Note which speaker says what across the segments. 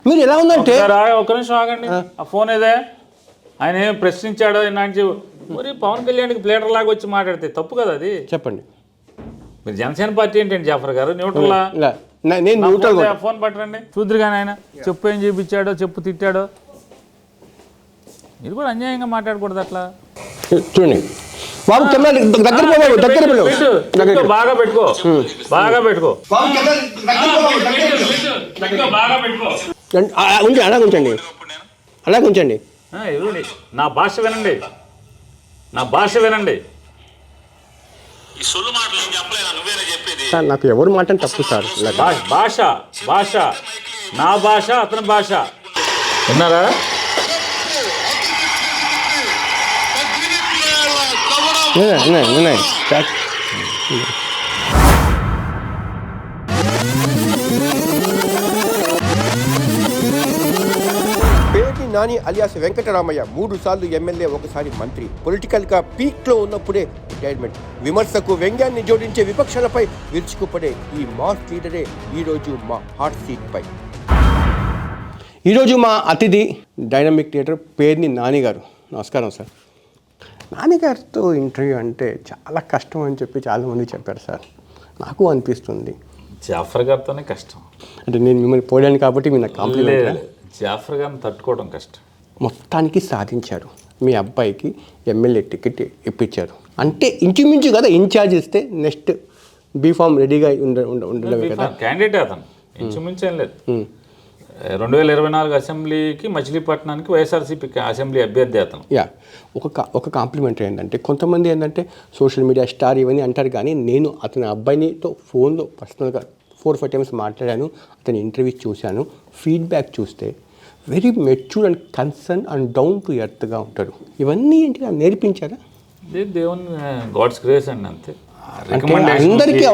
Speaker 1: మీరు ఎలా ఉందంటే
Speaker 2: ఒక నిమిషం ఆగండి. ఆ ఫోన్ ఏదే ఆయన ఏం ప్రశ్నించాడో ఇలాంటి మరి పవన్ కళ్యాణ్కి ప్లేటర్ లాగా వచ్చి మాట్లాడితే తప్పు కదా అది.
Speaker 1: చెప్పండి.
Speaker 2: మీరు జనసేన పార్టీ ఏంటండి జాఫర్ గారు? న్యూట్రల్లా?
Speaker 1: నేను న్యూట్రల్.
Speaker 2: ఫోన్ పట్టరండి చూద్దరుగానే. ఆయన చెప్పు ఏం చూపించాడో, చెప్పు తిట్టాడో. మీరు కూడా అన్యాయంగా మాట్లాడకూడదు అట్లా.
Speaker 1: చూడండి బాబు, దగ్గర
Speaker 2: బాగా పెట్టుకో, బాగా పెట్టుకో.
Speaker 1: అలాగే ఉంచండి, అలాగే ఉంచండి.
Speaker 2: నా భాష వినండి, నా భాష వినండి.
Speaker 1: సార్ నాకు ఎవరు మాట తప్పు సార్.
Speaker 2: భాష భాష నా భాష, అతని భాష. విన్నారా?
Speaker 3: పేర్ని నాని అలియాస్ వెంకటరామయ్య 3 సార్లు ఎమ్మెల్యే, ఒకసారి మంత్రి. పొలిటికల్ గా పీక్ లో ఉన్నప్పుడే రిటైర్మెంట్. విమర్శకు వ్యంగ్యాన్ని జోడించే విపక్షాలపై విరుచుకుపడే ఈ మాస్ లీడరే ఈరోజు మా హాట్ సీట్ పై.
Speaker 1: ఈరోజు మా అతిథి డైనమిక్ థియేటర్ పేర్ని నాని గారు. నమస్కారం సార్. నాన్నగారితో ఇంటర్వ్యూ అంటే చాలా కష్టం అని చెప్పి చాలామంది చెప్పారు సార్. నాకు అనిపిస్తుంది
Speaker 2: జాఫర్ గారితోనే కష్టం.
Speaker 1: అంటే నేను మిమ్మల్ని పోయాను కాబట్టి మీరు నాకు కాంప్లిమెంట్.
Speaker 2: జాఫర్ గారిని తట్టుకోవడం కష్టం.
Speaker 1: మొత్తానికి సాధించారు. మీ అబ్బాయికి ఎమ్మెల్యే టికెట్ ఇప్పించారు అంటే ఇంచుమించు కదా ఇన్ఛార్జ్ ఇస్తే నెక్స్ట్ బీఫామ్ రెడీగా ఉండడమే కదా.
Speaker 2: క్యాండిడేట్ అతను ఇంచుమించు ఏం లేదు. 2024 అసెంబ్లీకి మచిలీపట్నానికి వైఎస్ఆర్సీపీ అసెంబ్లీ అభ్యర్థి అతను.
Speaker 1: ఒక కాంప్లిమెంట్ ఏంటంటే కొంతమంది ఏంటంటే సోషల్ మీడియా స్టార్ ఇవన్నీ అంటారు, కానీ నేను అతని అబ్బాయినితో ఫోన్లో పర్సనల్గా 4-5 టైమ్స్ మాట్లాడాను. అతని ఇంటర్వ్యూ చూశాను. ఫీడ్బ్యాక్ చూస్తే very mature and concern and down to ఎర్త్గా ఉంటాడు. ఇవన్నీ ఏంటి నేర్పించారా?
Speaker 2: దేవుని గాడ్స్ గ్రేస్ అండి, అంతే.
Speaker 1: అందరికీ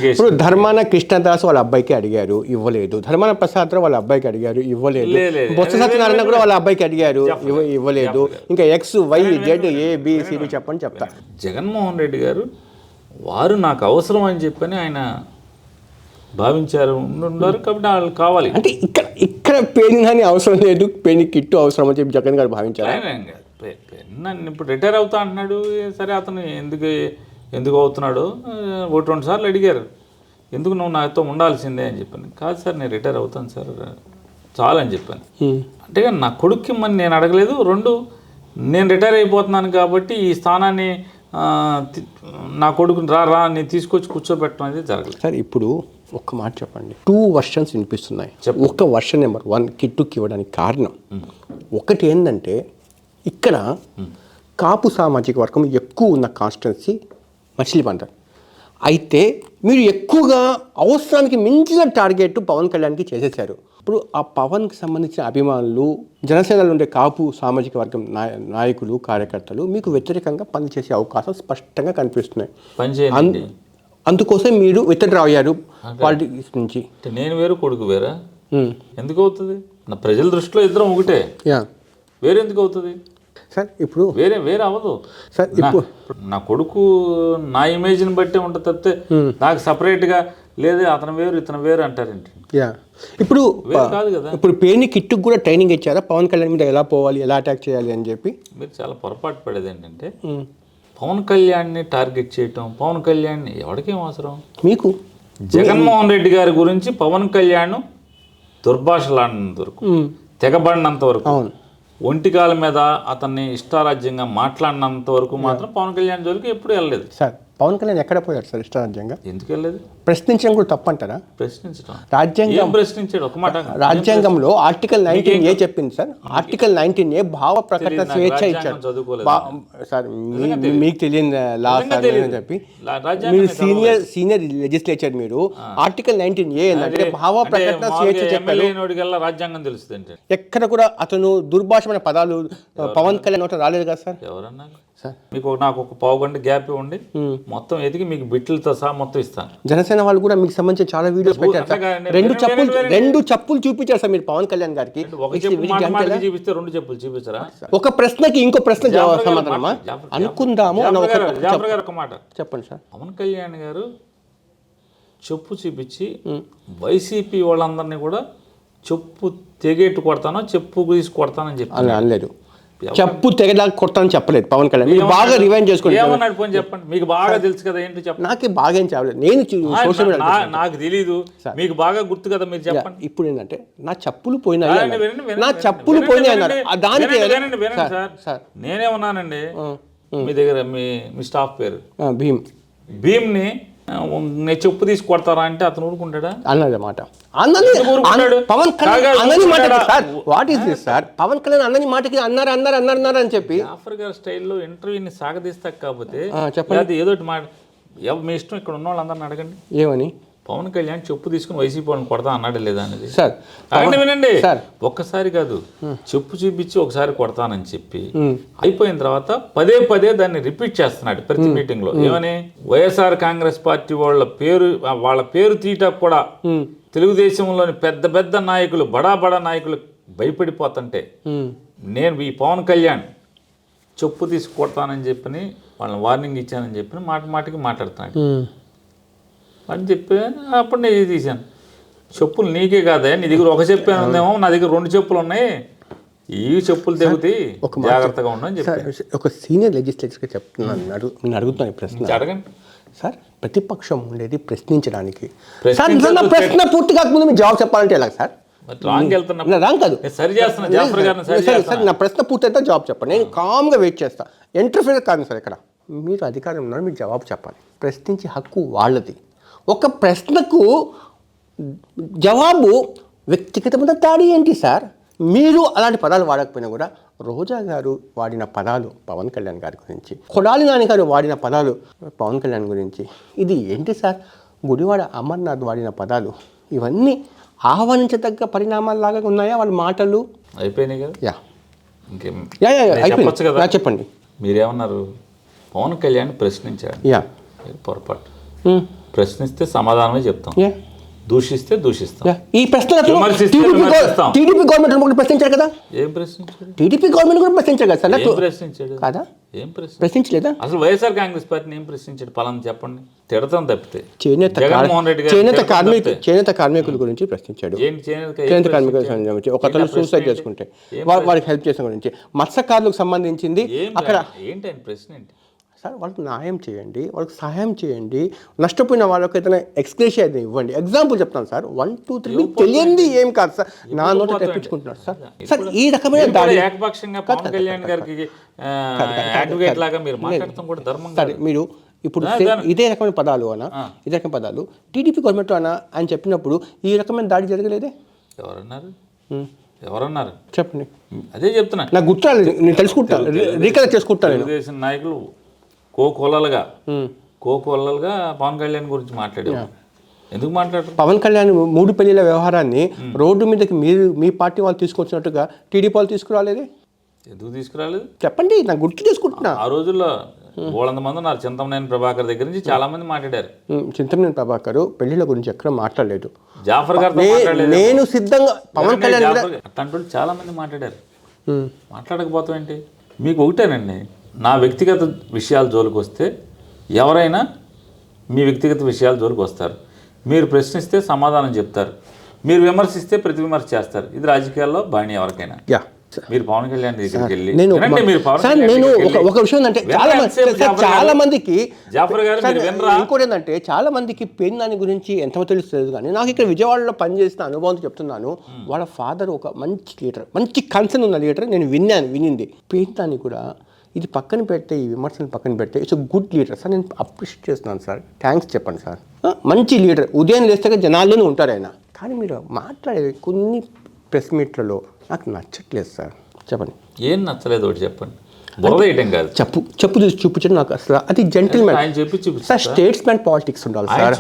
Speaker 1: ఇప్పుడు ధర్మాన కృష్ణదాస్ వాళ్ళ అబ్బాయికి అడిగారు, ఇవ్వలేదు. ధర్మాన ప్రసాద్ రావు వాళ్ళ అబ్బాయికి అడిగారు, ఇవ్వలేదు. బొత్స సత్యనారాయణ కూడా వాళ్ళ అబ్బాయికి అడిగారు, ఇవ్వలేదు. ఇంకా XYZ ABCD చెప్పని చెప్తా.
Speaker 2: జగన్మోహన్ రెడ్డి గారు వారు నాకు అవసరం అని చెప్పని ఆయన భావించారు ఉన్నారు కాబట్టి వాళ్ళు కావాలి.
Speaker 1: అంటే ఇక్కడ పెయిన్ కానీ అవసరం లేదు, పెయిన్ కిట్టు అవసరం అని చెప్పి జగన్ గారు భావించారు.
Speaker 2: నన్ను ఇప్పుడు రిటైర్ అవుతా అంటున్నాడు. సరే, అతను ఎందుకు అవుతున్నాడు 1-2 సార్లు అడిగారు, ఎందుకు నువ్వు నాతో ఉండాల్సిందే అని చెప్పాను. కాదు సార్, నేను రిటైర్ అవుతాను సార్ చాలా అని చెప్పాను. అంటే నా కొడుక్కి ఇమ్మని నేను అడగలేదు. 2, నేను రిటైర్ అయిపోతున్నాను కాబట్టి ఈ స్థానాన్ని నా కొడుకుని రా నేను తీసుకొచ్చి కూర్చోబెట్టడం అనేది జరగలేదు
Speaker 1: సార్. ఇప్పుడు ఒక్క మాట చెప్పండి. 2 వర్షన్స్ వినిపిస్తున్నాయి. ఒక వర్షన్ నెంబర్ 1 కిట్టుకి ఇవ్వడానికి కారణం ఒకటి ఏంటంటే ఇక్కడ కాపు సామాజిక వర్గం ఎక్కువ ఉన్న కాన్స్టిట్యున్సీ మచిలీపట్నం. అయితే మీరు ఎక్కువగా అవసరానికి మించిన టార్గెట్ పవన్ కళ్యాణ్కి చేసేసారు. ఇప్పుడు ఆ పవన్కి సంబంధించిన అభిమానులు, జనసేనలో ఉండే కాపు సామాజిక వర్గం నాయకులు, కార్యకర్తలు మీకు వ్యతిరేకంగా పనిచేసే అవకాశం స్పష్టంగా కనిపిస్తున్నాయి. అందుకోసం మీరు విత్డ్రా అయ్యారు పాలిటిక్స్ నుంచి.
Speaker 2: నేను వేరు, కొడుకు వేరా? ఎందుకు అవుతుంది? నా ప్రజల దృష్టిలో ఇద్దరం ఒకటే. వేరే ఎందుకు అవుతుంది
Speaker 1: సార్? ఇప్పుడు
Speaker 2: వేరే అవ్వదు
Speaker 1: సార్. ఇప్పుడు
Speaker 2: నా కొడుకు నా ఇమేజ్ని బట్టే ఉంటుంది తప్పితే నాకు సపరేట్గా లేదు అతను వేరు ఇతను వేరు అంటారేంటి?
Speaker 1: ఇప్పుడు
Speaker 2: కాదు కదా.
Speaker 1: ఇప్పుడు పేరుని కిట్టుకు కూడా ట్రైనింగ్ ఇచ్చారా పవన్ కళ్యాణ్ మీద ఎలా పోవాలి, ఎలా అటాక్ చేయాలి అని చెప్పి?
Speaker 2: మీరు చాలా పొరపాటు పడేది ఏంటంటే పవన్ కళ్యాణ్ని టార్గెట్ చేయటం. పవన్ కళ్యాణ్ ఎవరికేం అవసరం?
Speaker 1: మీకు
Speaker 2: జగన్మోహన్ రెడ్డి గారి గురించి పవన్ కళ్యాణ్ దుర్భాషలాడినంత వరకు, తెగబడినంత వరకు, ఒంటికాల మీద అతన్ని ఇష్టారాజ్యంగా మాట్లాడినంత వరకు మాత్రం పవన్ కళ్యాణ్ జోలికి ఎప్పుడు వెళ్ళలేదు
Speaker 1: సార్. పవన్ కళ్యాణ్ ఎక్కడ పోయాడు సార్ ఇష్టారాజ్యంగా?
Speaker 2: ఎందుకు వెళ్ళలేదు?
Speaker 1: ప్రశ్నించడం కూడా తప్పంటారా?
Speaker 2: ప్రశ్నించడం
Speaker 1: రాజ్యాంగం
Speaker 2: ప్రశ్నించాడు ఒక మాట.
Speaker 1: రాజ్యాంగంలో ఆర్టికల్ 19A చెప్పింది సార్. ఆర్టికల్ 19A భావ ప్రకటన స్వేచ్ఛ ఇచ్చారు సార్. మీకు తెలియని లా సార్ అని చెప్పి మీరు సీనియర్ లెజిస్లేచర్, మీరు ఆర్టికల్ 19A ఏంటంటే భావ ప్రకటన స్వేచ్ఛ చెప్పారు.
Speaker 2: రాజ్యాంగం తెలుస్తుంది.
Speaker 1: ఎక్కడ కూడా అతను దుర్భాషమైన పదాలు పవన్ కళ్యాణ్ నోట రాలేదు కదా సార్.
Speaker 2: ఎవరన్నా సార్ మీకు నాకు ఒక 1/2 గంట గ్యాప్ ఇవ్వండి, మొత్తం ఎదిగి మీకు బిట్లతో సహా మొత్తం ఇస్తాను.
Speaker 1: జనసేన వాళ్ళు కూడా మీకు సంబంధించిన చాలా వీడియోస్ పెట్టారు సార్. 2 చెప్పులు చూపించారు సార్ మీరు పవన్ కళ్యాణ్ గారికి.
Speaker 2: చూపిస్తే 2 చెప్పులు చూపించారా?
Speaker 1: ఒక ప్రశ్నకి ఇంకో ప్రశ్న సమాధానమా అనుకుందాము.
Speaker 2: ఒక మాట
Speaker 1: చెప్పండి సార్.
Speaker 2: పవన్ కళ్యాణ్ గారు చెప్పు చూపించి వైసీపీ వాళ్ళందరినీ కూడా చెప్పు తెగేట్టు కొడతానో చెప్పు తీసి కొడతానని చెప్పి
Speaker 1: అని అనలేదు. చెప్పు తెగదాకా కొడతానని చెప్పలేదు పవన్ కళ్యాణ్. మీరు బాగా రివైండ్ చేసుకోండి.
Speaker 2: ఏమన్నాడు పోనీ చెప్పండి, మీకు బాగా తెలుసు కదా, ఏంటి చెప్పండి.
Speaker 1: నాకే బాగా ఏం చెప్పలేదు, నేను సోషల్ మీడియా
Speaker 2: నాకు తెలీదు, మీకు బాగా గుర్తు కదా, మీరు చెప్పండి.
Speaker 1: ఇప్పుడు ఏంటంటే నా చెప్పులు పోయినాయి, నా చెప్పులు పోయినాయి అన్నారు. దానికి
Speaker 2: సార్ నేనేమన్నానండి, మీ దగ్గర మీ స్టాఫ్ పేరు భీమ్ని నేను చెప్పు తీసి కొడతారా అంటే అతను ఊరుకుంటాడా
Speaker 1: అన్నమాట. Pawan what is this sir? Pawan Kalyan అన్నని మాటకి అన్నారు అని చెప్పి
Speaker 2: జాఫర్ గారి స్టైల్లో ఇంటర్వ్యూని సాగదీస్తా కాకపోతే చెప్పండి, ఏదో మాట మీ ఇష్టం. ఇక్కడ ఉన్న వాళ్ళందరిని అడగండి ఏమని. పవన్ కళ్యాణ్ చెప్పు తీసుకుని వైసీపీ వాళ్ళని కొడతా అన్నాడు లేదా అనేది
Speaker 1: సార్
Speaker 2: వినండి. ఒక్కసారి కాదు, చెప్పు చూపించి ఒకసారి కొడతానని చెప్పి అయిపోయిన తర్వాత పదే దాన్ని రిపీట్ చేస్తున్నాడు ప్రతి మీటింగ్ లో. ఏమని? వైఎస్ఆర్ కాంగ్రెస్ పార్టీ వాళ్ళ పేరు తీయటకు కూడా తెలుగుదేశంలోని పెద్ద నాయకులు బడా నాయకులు భయపడిపోతుంటే నేను ఈ పవన్ కళ్యాణ్ చెప్పు తీసి కొడతానని చెప్పని వాళ్ళని వార్నింగ్ ఇచ్చానని చెప్పి మాటికి మాట్లాడుతున్నాడు అని చెప్పి అప్పుడు నేను ఇది తీశాను. చెప్పులు నీకే కాదా, నీ దగ్గర ఒక చెప్పే ఉందేమో, నా దగ్గర 2 చెప్పులు ఉన్నాయి, ఈ చెప్పులు తెగుతాయి, జాగ్రత్తగా ఉండని చెప్పి
Speaker 1: ఒక సీనియర్ లెజిస్లేటర్గా చెప్తున్నాను. నేను అడుగుతాను ప్రశ్న,
Speaker 2: అడగండి
Speaker 1: సార్. ప్రతిపక్షం ఉండేది ప్రశ్నించడానికి. ప్రశ్న పూర్తి కాకముందు మీరు జవాబు చెప్పాలంటే ఎలా సార్?
Speaker 2: రాంగ్ వెళ్తున్నా,
Speaker 1: రాంగ్ కాదు,
Speaker 2: సరి చేస్తున్నా. జాఫర్ గారిని
Speaker 1: నా ప్రశ్న పూర్తయితే జవాబు చెప్పండి. నేను కామ్గా వెయిట్ చేస్తాను. ఇంటర్ఫియర్ కాదు సార్. ఇక్కడ మీరు అధికారం ఉన్నారు, మీరు జవాబు చెప్పాలి. ప్రశ్నించే హక్కు వాళ్ళది. ఒక ప్రశ్నకు జవాబు వ్యక్తిగతమైన దాడి ఏంటి సార్? మీరు అలాంటి పదాలు వాడకపోయినా కూడా రోజా గారు వాడిన పదాలు పవన్ కళ్యాణ్ గారి గురించి, కొడాలి నాని గారు వాడిన పదాలు పవన్ కళ్యాణ్ గురించి, ఇది ఏంటి సార్? గుడివాడ అమర్నాథ్ వాడిన పదాలు, ఇవన్నీ ఆహ్వానించదగ్గ పరిణామాల్లాగా ఉన్నాయా వాళ్ళ మాటలు?
Speaker 2: అయిపోయినాయి కదా.
Speaker 1: అయిపోయింది కదా. చెప్పండి,
Speaker 2: మీరేమన్నారు? పవన్ కళ్యాణ్ ప్రశ్నించాడు, పొరపాటు. ప్రశ్నిస్తే సమాధానమే చెప్తాం, దూషిస్తే దూషిస్తాం.
Speaker 1: ఈ ప్రశ్న టీడీపీ గవర్నమెంట్ కూడా ప్రశ్నించారు కదా.
Speaker 2: ఏం ప్రశ్నించాడు?
Speaker 1: టీడీపీ గవర్నమెంట్ కూడా ప్రశ్నించారు కదా సార్.
Speaker 2: ప్రశ్నించాడు
Speaker 1: కదా, ఏం ప్రశ్నించలేదా?
Speaker 2: అసలు వైఎస్ఆర్ కాంగ్రెస్ పార్టీని ఏం ప్రశ్నించాడు? పలానా చెప్పండి. తిడతాం తప్పితే.
Speaker 1: జగన్మోహన్ రెడ్డి చేనేత కార్మికుల గురించి ప్రశ్నించాడు. చేనేత కార్మికుల గురించి ఒక అతను సూసైడ్ చేసుకుంటే వారికి హెల్ప్ చేసిన గురించి, మత్స్యకారులకు సంబంధించింది. అక్కడ
Speaker 2: ఏంటి ప్రశ్న? ఏంటి
Speaker 1: సార్? వాళ్ళకి న్యాయం చేయండి, వాళ్ళకి సహాయం చేయండి, నష్టపోయిన వాళ్ళకి ఏదైనా ఎక్స్గ్రేషియా అయితే ఇవ్వండి. ఎగ్జాంపుల్ చెప్తాను సార్, 1, 2, 3 తెలియంది ఏం కాదు సార్, నా నోట తెప్పించుకుంటున్నారు సార్. సార్ ఈ రకమైన దాడి
Speaker 2: ఏకపక్షంగా పవన్ కళ్యాణ్ గారికి అడ్వకేట్ లాగా మీరు మాట్లాడటం కూడా ధర్మం
Speaker 1: సరే. మీరు ఇప్పుడు ఇదే రకమైన పదాలు ఇదే రకమైన పదాలు టీడీపీ గవర్నమెంట్ అని చెప్పినప్పుడు ఈ రకమైన దాడి జరగలేదే?
Speaker 2: ఎవరన్నారు
Speaker 1: చెప్పండి.
Speaker 2: అదే చెప్తున్నా,
Speaker 1: నాకు గుర్తు, నేను తెలుసుకుంటాను, రీకలెక్ట్ చేసుకుంటాను.
Speaker 2: తెలుగుదేశం నాయకులు కోకొల్లలుగా పవన్ కళ్యాణ్ గురించి మాట్లాడారు. ఎందుకు మాట్లాడారు?
Speaker 1: పవన్ కళ్యాణ్ 3 పెళ్లిల వ్యవహారాన్ని రోడ్డు మీదకి మీ పార్టీ వాళ్ళు తీసుకొచ్చినట్టుగా టీడీపీ వాళ్ళు తీసుకురాలేదే?
Speaker 2: ఎందుకు తీసుకురాలేదు
Speaker 1: చెప్పండి, నాకు గుర్తు చేసుకుంటున్నా.
Speaker 2: ఆ రోజుల్లో 300 మంది ఉన్నారు. చింతమనేని ప్రభాకర్ దగ్గర నుంచి చాలా మంది మాట్లాడారు.
Speaker 1: చింతమనేని ప్రభాకర్ పెళ్లిళ్ళ గురించి ఎక్కడ మాట్లాడలేదు.
Speaker 2: జాఫర్ గారు
Speaker 1: నేను సిద్ధంగా పవన్ కళ్యాణ్
Speaker 2: అట్లాంటి చాలా మంది మాట్లాడారు. మాట్లాడకపోతామేంటి? మీకు ఒకటేనండి, నా వ్యక్తిగత విషయాల జోలికి వస్తే ఎవరైనా మీ వ్యక్తిగత విషయాల జోలికి వస్తారు. మీరు ప్రశ్నిస్తే సమాధానం చెప్తారు, మీరు విమర్శిస్తే ప్రతి విమర్శ చేస్తారు. ఇది రాజకీయాల్లో బాణి ఎవరికైనా. మీరు పవన్ కళ్యాణ్ దగ్గరికి వెళ్ళి
Speaker 1: నేను ఒక విషయం అంటే చాలా మందికి
Speaker 2: జాఫర్ గారు
Speaker 1: ఇంకోటి ఏంటంటే చాలా మందికి పేర్నాని గురించి ఎంతమంది తెలుస్తుంది, కానీ నాకు ఇక్కడ విజయవాడలో పనిచేసిన అనుభవంతో చెప్తున్నాను. వాళ్ళ ఫాదర్ ఒక మంచి లీడర్, మంచి కన్సర్న్ ఉన్న లీడర్. నేను వినింది. పేర్నాని కూడా ఇది పక్కన పెడితే, ఈ విమర్శలు పక్కన పెడితే ఇట్స్ గుడ్ లీడర్ సార్. నేను అప్రిషియేట్ చేస్తున్నాను సార్. థ్యాంక్స్ చెప్పండి సార్. మంచి లీడర్, ఉదయం లేస్తే జనాల్లోనే ఉంటారు ఆయన. కానీ మీరు మాట్లాడే కొన్ని ప్రెస్ మీట్లలో నాకు నచ్చట్లేదు సార్. చెప్పండి,
Speaker 2: ఏం నచ్చలేదు ఒకటి చెప్పండి. బురద వేయటం కాదు,
Speaker 1: చెప్పు చూసి చూపించడం నాకు అసలు అది జెంటిల్మెన్.
Speaker 2: ఆయన చెప్పి
Speaker 1: సార్, స్టేట్స్మెన్ పాలిటిక్స్ ఉండాలి సార్.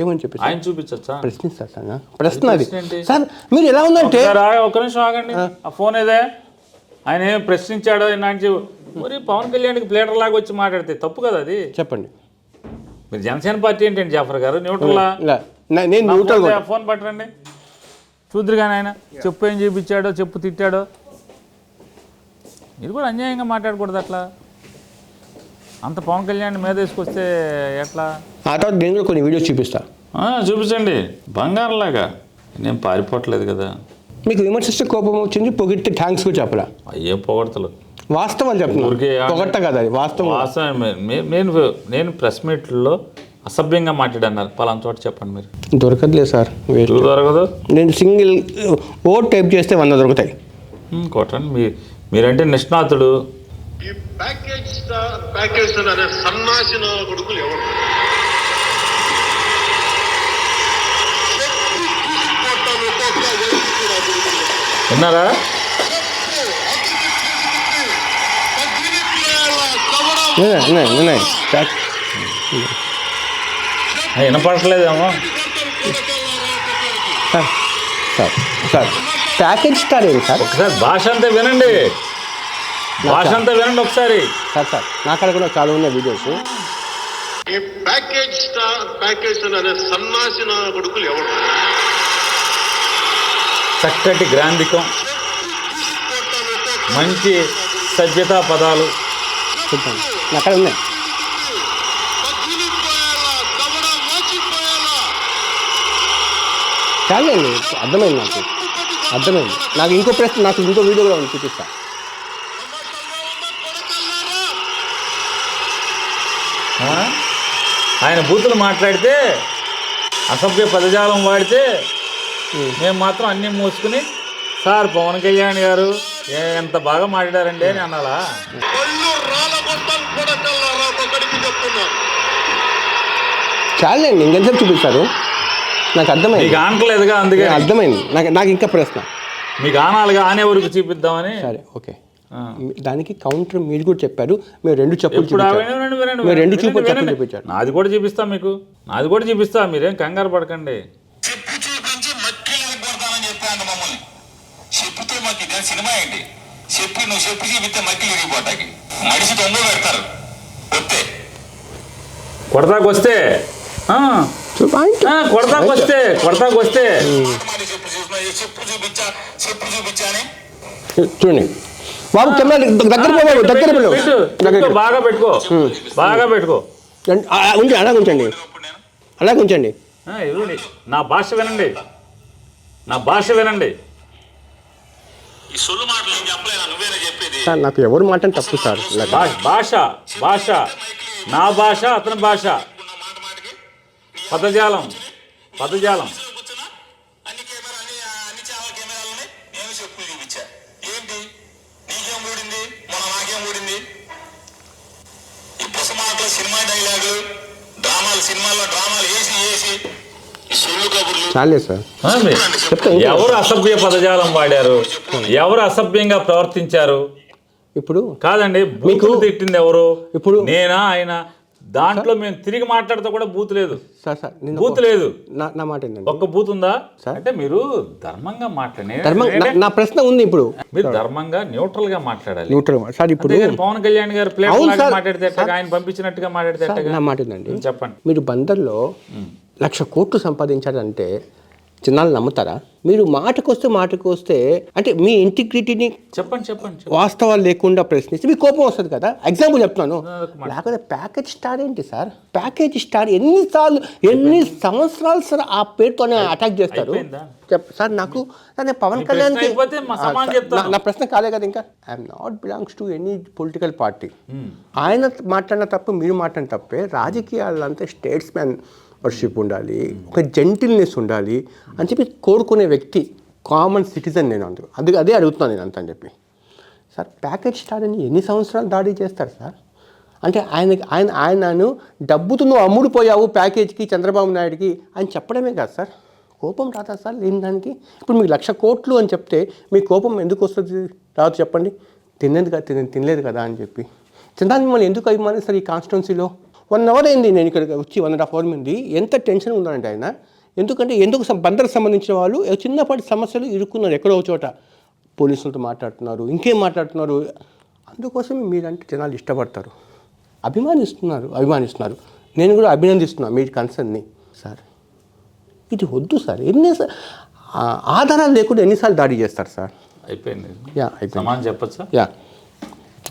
Speaker 1: ఏమని చెప్పి
Speaker 2: ఆయన చూపించచ్చా?
Speaker 1: ప్రశ్నిస్తారు సార్. ప్రశ్న అది సార్. మీరు ఎలా ఉందంటే
Speaker 2: ఒక నిమిషం ఆగండి. ఆ ఫోన్ ఏదే, ఆయన ఏం ప్రశ్నించాడో మరి పవన్ కళ్యాణ్కి ప్లేటర్ లాగా వచ్చి మాట్లాడితే తప్పు కదా అది.
Speaker 1: చెప్పండి.
Speaker 2: మీరు జనసేన పార్టీ ఏంటండి జాఫర్ గారు? న్యూట్రల్.
Speaker 1: నేను న్యూట్రల్.
Speaker 2: ఫోన్ పట్టరండి చూద్దరు కానీ ఆయన చెప్పు ఏం చూపించాడో, చెప్పు తిట్టాడో. మీరు కూడా అన్యాయంగా మాట్లాడకూడదు అట్లా. అంత పవన్ కళ్యాణ్ మీద వేసుకొస్తే ఎట్లా?
Speaker 1: ఆ తర్వాత నేను కూడా కొన్ని వీడియోస్ చూపిస్తా.
Speaker 2: చూపించండి. బంగారంలాగా నేను పారిపోవట్లేదు కదా.
Speaker 1: మీకు విమర్శిస్తే కోపం వచ్చింది, పొగిడితే థ్యాంక్స్ కూడా చెప్పరా?
Speaker 2: అయ్యేం పొగడతలు,
Speaker 1: వాస్తవాలు చెప్తున్నాను, పొగట్ట కదా అది వాస్తవం.
Speaker 2: నేను ప్రెస్ మీట్లో అసభ్యంగా మాట్లాడన్నారు పలానా చోట చెప్పండి మీరు.
Speaker 1: దొరకదులే సార్,
Speaker 2: దొరకదు.
Speaker 1: నేను సింగిల్ ఓట్ టైప్ చేస్తే 100 దొరుకుతాయి.
Speaker 2: కొట్టండి. మీరంటే నిష్ణాతుడు.
Speaker 4: ఈ ప్యాకేజ్ అనే సన్నాసిన కొడుకులు ఎవరు?
Speaker 2: విన్నారా? వినపడట్లేదేమో
Speaker 1: sir. Sir sir package star ఏంటి సార్?
Speaker 2: ఒకసారి భాష అంతా వినండి, భాష అంతా వినండి ఒకసారి.
Speaker 1: సార్ సార్ నాకాడ కూడా చాలా ఉన్నాయి వీడియోస్.
Speaker 4: ఈ ప్యాకేజ్ అనే సన్నాసిన కొడుకులు ఎవరు?
Speaker 2: చక్కటి గ్రాంధికం, మంచి సభ్యతా పదాలు
Speaker 1: చూద్దాం, అక్కడ ఉన్నాయి. చాలండి, అర్థమైంది, అర్థమైంది. నాకు ఇంకో ప్రశ్న, నాకు ఇంకో వీడియో కూడా ఉంది, చూపిస్తా.
Speaker 2: ఆయన బూతులు మాట్లాడితే, అసభ్య పదజాలం వాడితే మేము మాత్రం అన్నీ మూసుకుని సార్ పవన్ కళ్యాణ్ గారు ఎంత బాగా మాట్లాడారండి అని అనాలా?
Speaker 1: చాలండి, ఇంకెంతసేపు చూపిస్తారు? నాకు అర్థమైంది.
Speaker 2: మీకు ఆనట్లేదుగా, అందుకే
Speaker 1: అర్థమైంది. నాకు ఇంకా ప్రశ్న,
Speaker 2: మీకు ఆనాలుగా ఆనే వరకు చూపిద్దామని.
Speaker 1: సరే ఓకే, దానికి కౌంటర్ మీరు కూడా చెప్పారు. మీరు 2 చెప్పులు మీరు 2 చెప్పులు చూపించారు.
Speaker 2: నాది కూడా చూపిస్తా, మీకు నాది కూడా చూపిస్తా, మీరేం కంగారు పడకండి.
Speaker 5: చెప్పు చూపించి మట్టిలో కొడతానని చెప్పాను మమ్మల్ని. చెప్పుతో మాకు ఇదే సినిమా ఏంటి? నువ్వు చెప్పు చూపిస్తే మట్టి విరిగిపోతాకి మనిషి దొంగ పెడతారు. వస్తే
Speaker 2: కొడతాకొస్తే కొడతాకొస్తే
Speaker 5: చెప్పు చూపించాని
Speaker 1: చూడండి బాబు, కెమెరా దగ్గర
Speaker 2: బాగా పెట్టుకో, బాగా పెట్టుకో.
Speaker 1: ఉంచండి, అలాగే ఉంచండి, అలాగే ఉంచండి.
Speaker 2: నా భాష వినండి, నా భాష వినండి.
Speaker 5: ఈ సొల్లు మాటలు ఏం చెప్పలేదా? నువ్వేనా చెప్పేది?
Speaker 1: సార్ నాకు ఎవరు మాట తప్పు సార్.
Speaker 2: భాష నా భాష, అతని భాష, పదజాలం
Speaker 5: అన్ని కెమెరాలు అన్ని చాలా కెమెరాలు ఉన్నాయి. నేను చెప్పులు చూపించా. ఏంటి నీకేం ఊడింది? మొన్న నాకేం ఊడింది? ఈ పుస మాటలు, సినిమా డైలాగులు, సినిమాల్లో డ్రామాలు వేసి ఈ సొల్లు కబుర్లు
Speaker 1: చాలే సార్.
Speaker 2: ఎవరు అసభ్య పదజాలం వాడారు, ఎవరు అసభ్యంగా ప్రవర్తించారు?
Speaker 1: ఇప్పుడు
Speaker 2: కాదండి, మీకు తిట్టింది ఎవరు?
Speaker 1: ఇప్పుడు
Speaker 2: నేనా, ఆయన? దాంట్లో మేము తిరిగి మాట్లాడితే కూడా బూత్ లేదు
Speaker 1: సార్. సార్
Speaker 2: బూత్ లేదు,
Speaker 1: నా మాట ఏంటండి,
Speaker 2: ఒక్క బూత్ ఉందా? అంటే మీరు ధర్మంగా
Speaker 1: నా ప్రశ్న ఉంది. ఇప్పుడు
Speaker 2: మీరు ధర్మంగా న్యూట్రల్ గా మాట్లాడాలి.
Speaker 1: Neutral sir. ఇప్పుడు
Speaker 2: పవన్ కళ్యాణ్ గారు ప్లేట్ మాట్లాడితే ఆయన పంపించినట్టుగా మాట్లాడితే
Speaker 1: నా మాట ఏంటండి,
Speaker 2: చెప్పండి.
Speaker 1: మీరు బందర్లో 1,00,000 కోట్లు సంపాదించారంటే జనాలు నమ్ముతారా? మీరు మాటకు వస్తే అంటే మీ ఇంటిగ్రిటీని
Speaker 2: చెప్పండి
Speaker 1: వాస్తవాలు లేకుండా ప్రశ్నిస్తే మీకు కోపం వస్తుంది కదా. ఎగ్జాంపుల్ చెప్తున్నాను. లేకపోతే ప్యాకేజ్ స్టార్ ఏంటి సార్? ప్యాకేజ్ స్టార్ ఎన్ని సంవత్సరాలు సార్ ఆ పేరుతోనే అటాక్ చేస్తారు సార్. నాకు పవన్ కళ్యాణ్కి నా ప్రశ్న కాలే కదా ఇంకా. I'm not belongs to any political party. ఆయన మాట్లాడిన తప్పు, మీరు మాట్లాడిన తప్పే. రాజకీయాలంటే స్టేట్స్ మ్యాన్ వర్షిప్ ఉండాలి, ఒక జెంటిల్నెస్ ఉండాలి అని చెప్పి కోరుకునే వ్యక్తి, కామన్ సిటిజన్ నేను. అదే అడుగుతున్నాను నేను అంత అని చెప్పి. సార్ ప్యాకేజ్ స్టార్ అని ఎన్ని సంవత్సరాలు దాడి చేస్తారు సార్? అంటే ఆయనను డబ్బుతో నువ్వు అమ్ముడుపోయావు ప్యాకేజ్కి, చంద్రబాబు నాయుడుకి అని చెప్పడమే కాదు సార్. కోపం రాదా సార్ లేని దానికి? ఇప్పుడు మీకు 1,00,000 కోట్లు అని చెప్తే మీ కోపం ఎందుకు వస్తుంది? రాదు చెప్పండి. తినలేదు కదా అని చెప్పి. చంద్రబాబు మిమ్మల్ని ఎందుకు అభిమానిస్తారు ఈ కాన్స్టిట్యున్సీలో? 1 అవర్ అయింది నేను ఇక్కడికి వచ్చి, 1.5 అవర్ ఉంది. ఎంత టెన్షన్ ఉందంటే ఆయన. ఎందుకు బందర్కి సంబంధించిన వాళ్ళు చిన్నపాటి సమస్యలు ఇరుక్కున్నారు ఎక్కడో చోట. పోలీసులతో మాట్లాడుతున్నారు, ఇంకేం మాట్లాడుతున్నారు. అందుకోసం మీరంటే జనాలు ఇష్టపడతారు, అభిమానిస్తున్నారు. నేను కూడా అభినందిస్తున్నాను మీ కన్సర్న్ని సార్. ఇది వద్దు సార్. ఆధారాలు లేకుండా ఎన్నిసార్లు దాడి చేస్తారు సార్?
Speaker 2: అయిపోయింది.
Speaker 1: అయిపోయింది.
Speaker 2: చెప్పచ్చా?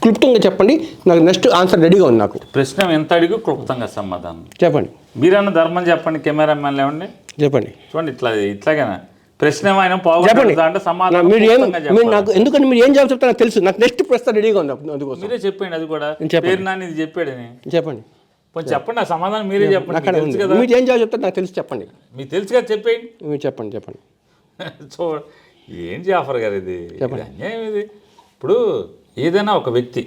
Speaker 1: క్లుప్తంగా చెప్పండి, నాకు నెక్స్ట్ ఆన్సర్ రెడీగా ఉంది. నాకు
Speaker 2: ప్రశ్న ఎంత అడిగి క్లుప్తంగా సమాధానం
Speaker 1: చెప్పండి.
Speaker 2: మీరన్న ధర్మం చెప్పండి. కెమెరామెన్ లేవండి,
Speaker 1: చెప్పండి.
Speaker 2: చూడండి, ఇట్లాగేనా ప్రశ్న ఏమైనా
Speaker 1: చెప్పండి
Speaker 2: అంటే సమాధానం
Speaker 1: మీరు ఏం
Speaker 2: క్లుప్తంగా
Speaker 1: మీరు
Speaker 2: చెప్పాలి.
Speaker 1: నాకు ఎందుకంటే మీరు ఏం జవాబు చెప్తారో నాకు తెలుసు. నాకు నెక్స్ట్ ప్రశ్న రెడీగా ఉంది అందుకోసం.
Speaker 2: మీరే చెప్పండి అది కూడా
Speaker 1: చెప్పండి.
Speaker 2: పేరు నాని ఇది చెప్పాడని
Speaker 1: చెప్పండి.
Speaker 2: కొంచెం చెప్పండి ఆ సమాధానం మీరే చెప్పండి.
Speaker 1: అక్కడ
Speaker 2: మీకు తెలుసు కదా,
Speaker 1: మీరు ఏం జవాబు చెప్తారో నాకు తెలుసు. చెప్పండి.
Speaker 2: మీకు తెలుసు కదా, చెప్పేయండి.
Speaker 1: మీరు చెప్పండి.
Speaker 2: చూ ఏం జాఫర్ గారు ఇది అన్యాయం ఇది. ఇప్పుడు ఏదైనా ఒక వ్యక్తి